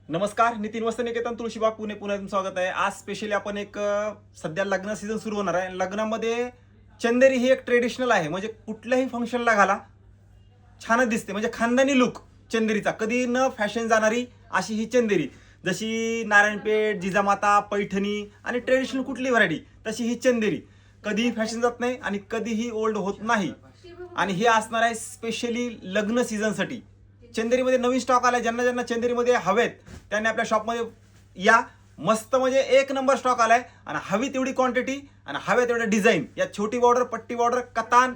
नमस्कार, नितीन वस्त्रनिकेतन तुळशीबाग पुणे पुन्हा तुमचं स्वागत आहे. आज स्पेशली आपण एक सध्या लग्न सीझन सुरू होणार आहे. लग्नामध्ये चंदेरी ही एक ट्रेडिशनल आहे, म्हणजे कुठल्याही फंक्शनला घाला छानच दिसते. म्हणजे खानदानी लुक चंदेरीचा, कधी न फॅशन जाणारी अशी ही चंदेरी. जशी नारायणपेठ, जिजामाता, पैठणी आणि ट्रेडिशनल कुठली व्हरायटी तशी ही चंदेरी कधीही फॅशन जात नाही आणि कधीही ओल्ड होत नाही. आणि हे असणार आहे स्पेशली लग्न सीझनसाठी. चंदेरीमध्ये नवीन स्टॉक आलाय. ज्यांना ज्यांना चंदेरीमध्ये हवेत त्यांनी आपल्या शॉपमध्ये या. मस्त म्हणजे एक नंबर स्टॉक आलाय आणि हवी तेवढी क्वांटिटी आणि हव्या तेवढ्या डिझाईन. या छोटी बॉर्डर, पट्टी बॉर्डर, कतान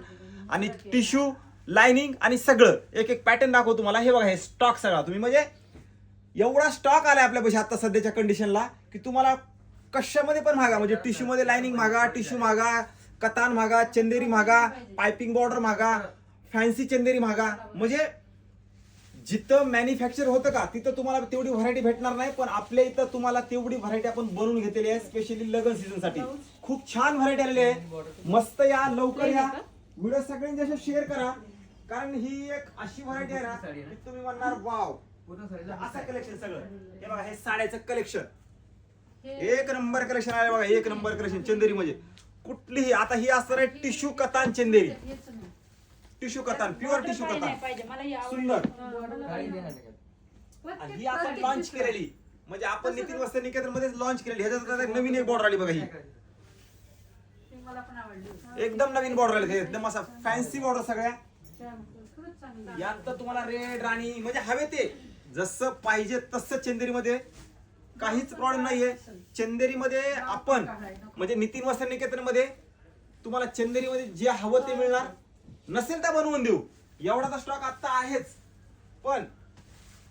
आणि टिश्यू, लाइनिंग आणि सगळं एक एक पॅटर्न दाखवतो तुम्हाला. हे बघा, हे स्टॉक सगळा तुम्ही म्हणजे एवढा स्टॉक आलाय आपल्यापाशी आता सध्याच्या कंडिशनला की तुम्हाला कशामध्ये पण मागा. म्हणजे टिश्यू मध्ये लाइनिंग मागा, टिश्यू मागा, कतान मागा, चंदेरी मागा, पाइपिंग बॉर्डर मागा, फॅन्सी चंदेरी मागा. म्हणजे जिथं मॅन्युफॅक्चर होतं का तिथं तुम्हाला तेवढी व्हरायटी भेटणार नाही, पण आपल्या इथं तुम्हाला तेवढी व्हरायटी आपण बनवून घेतलेली आहे स्पेशली लग्न सीझन साठी. खूप छान व्हरायटी आलेली आहे. मस्त या, लवकर या. व्हिडिओ सगळ्यांनी जसे शेअर करा, कारण ही एक अशी व्हरायटी आहे ना की तुम्ही म्हणणार वाव, असं कलेक्शन सगळं. हे बघा, हे साड्याचं कलेक्शन एक नंबर कलेक्शन आहे बघा. एक नंबर कलेक्शन चंदेरी म्हणजे कुठलीही. आता ही असणार आहे टिश्यू कतान चंदेरी. टिश्यू कतान, प्युअर टिश्यू कतान, सुंदर. आणि ही आपण लॉन्च केलेली, म्हणजे आपण नितीन वस्त्रनिकेतन मध्येच लॉन्च केलेली. ह्याच्यात नवीन एक बॉर्डर आली बघा. ही एकदम नवीन बॉर्डर आली, एकदम असा फॅन्सी बॉर्डर सगळ्या. यात तर तुम्हाला रेड, राणी म्हणजे हवे ते जसं पाहिजे तसं चंदेरीमध्ये काहीच प्रॉब्लेम नाहीये. चंदेरीमध्ये आपण म्हणजे नितीन वस्त्रनिकेतन मध्ये तुम्हाला चंदेरीमध्ये जे हवं ते मिळणार. नसेल तर बनवून देऊ, एवढा तर स्टॉक आता आहेच. पण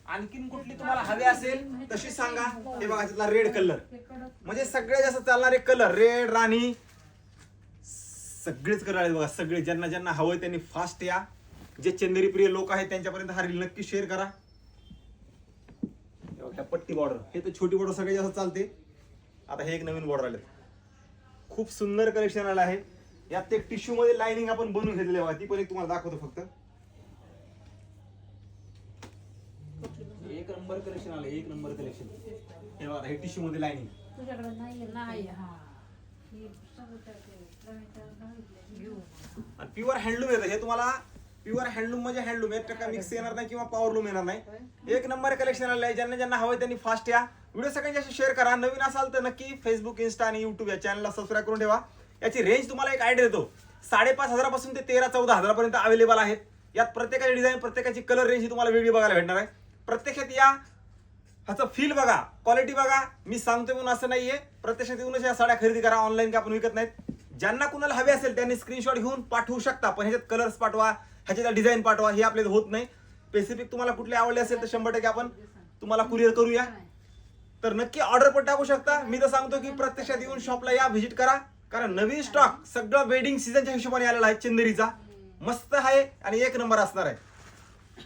आणखीन कुठली तुम्हाला हवी असेल तशी सांगा. हे बघा, त्यातला रेड कलर म्हणजे सगळे जास्त चालणारे कलर. रेड, राणी, सगळेच कलर आहेत बघा. सगळे ज्यांना ज्यांना हवंय त्यांनी फास्ट या. जे चंदेरी प्रिय लोक आहेत त्यांच्यापर्यंत हा रील नक्की शेअर करा. पट्टी बॉर्डर, हे तर छोटी बॉर्डर सगळे जास्त चालते. आता हे एक नवीन बॉर्डर आले, खूप सुंदर कलेक्शन आलं आहे. यात ते टिश्यू मध्ये लाइनिंग आपण बनवून घेतलेली आहे. ती पण एक तुम्हाला दाखवतो फक्त. एक नंबर कलेक्शन आलं, एक नंबर कलेक्शन. हे बघा, हे टिश्यू मध्ये लाइनिंग. आणि प्युअर हँडलूम येतं हे तुम्हाला. प्युअर हँडलूम म्हणजे हँडलूम, 1% मिक्स येणार नाही किंवा पॉवरलूम येणार नाही. एक नंबर कलेक्शन आलं आहे. ज्यांना ज्यांना हवंय त्यांनी फास्ट या. व्हिडिओ सगळ्यांशी शेअर करा. नवीन असाल तर नक्की फेसबुक, इन्स्टा आणि युट्यूब या चॅनलला सबस्क्राईब करून ठेवा. याची रेंज तुम्हाला एक आयडिया देतो. 5,500 पासून ते 13-14 पर्यंत अवेलेबल आहेत. यात प्रत्येकाची डिझाईन, प्रत्येकाची कलर रेंज ही तुम्हाला वेगळी बघायला भेटणार आहे. प्रत्यक्षात या, ह्याचं फील बघा, क्वालिटी बघा. मी सांगतो म्हणून असं नाहीये, प्रत्यक्षात येऊनच या साड्या खरेदी करा. ऑनलाईन का आपण विकत नाहीत. ज्यांना कुणाला हवे असेल त्यांनी स्क्रीनशॉट घेऊन पाठवू शकता, पण ह्याच्यात कलर्स पाठवा, ह्याच्यात डिझाईन पाठवा, हे आपल्याला होत नाही. स्पेसिफिक तुम्हाला कुठले आवडले असेल तर 100% आपण तुम्हाला कुरिअर करूया. तर नक्की ऑर्डर पण टाकू शकता. मी तर सांगतो की प्रत्यक्षात येऊन शॉपला या, व्हिजिट करा. कारण नवीन स्टॉक सगळं वेडिंग सीझनच्या हिशोबाने आलेला आहे. चंदेरीचा मस्त आहे आणि एक नंबर असणार आहे.